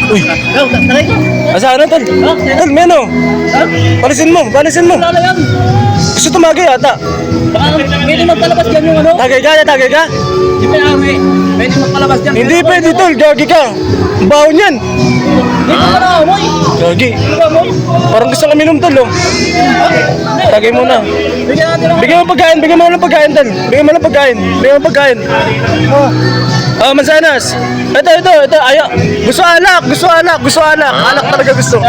Uy. Asa ano, tol? Tol, meno. Palisin mo. Wala yan. Gusto tumagay ata. Baka pwede magpalabas dyan yung ano. Tagay ka? Di ba yung pwede magpalabas dyan. Hindi pwede, tol. Gagi ka. Ang baho niyan. Dito ka na, Moy. Gagi. Dito ka, Moy. Parang gusto kami minum, tol, oh. Tagay mo na. Bigyan natin ako. Bigyan mo ng pagkain, tol. Bigyan mo ng pagkain. Oh, mansanas. Ito. Ayaw. Gusto alak. Alak talaga gusto.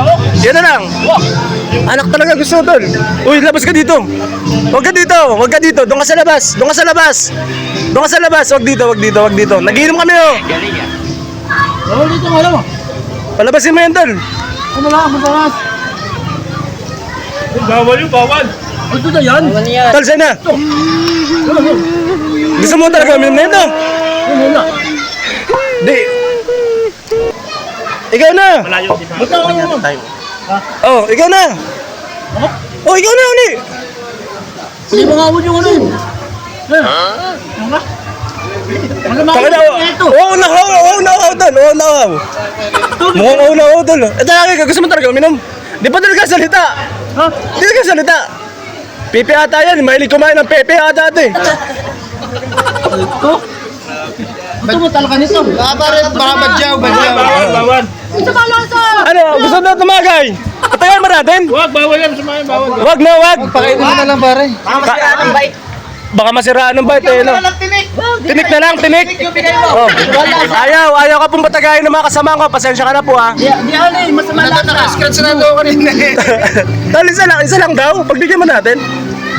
Yan na lang. Anak talaga gusto, tol. Uy, labas ka dito. Huwag ka dito. Doon ka sa labas. Huwag dito. Nagiinom kami, oh. Bawal dito, alam mo. Palabasin mo yan, tol. Ano lang, masalas. Bawal. Ito na yan. Tol, saan na? Gusto mo talaga minum na ito? Ano na? Di. Ikaw na. Basta ako yun. Oh, ikaw na. Oh, ikaw na, uli. Hindi mo nga yung ano yun. Ano ba? Ano ba? Taka na, unahaw, tol. Mukhang unahaw, tol. Ito, gusto mo talaga minum? Di pa talaga salita. Ha? Di talaga salita. Pepe ata yan. Mahilig kumain ng pepe ata ito, eh. Ito? Gusto mo talaga nito? Baka badyaw. Bawal. Ito ba lasa? Ano, gusto na tumagay? Patayan mo natin? Bawal yan. Sumayin, bawal. Wag na, wag. Pakainin mo na lang, pare. Baka masiraan ng bait, eh, no? Tinik na lang. Oh. Ayaw ka pong patagayin ng mga kasama ko. Pasensya ka na po, ha. Di ano eh, masama lasa. Naka-scratch na daw kanina eh. Tol, isa lang daw. Pagbigyan mo natin.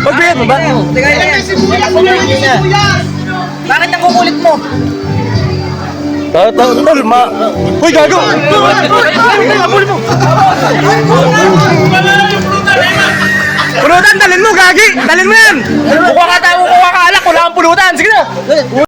Pagbigyan mo ba? Bakit ang kukulit mo? Tol, Uy, gago! Pulutan, dalhin mo, gagi! Dalhin mo yan! Kuha ka alak, wala kang pulutan. Sige na!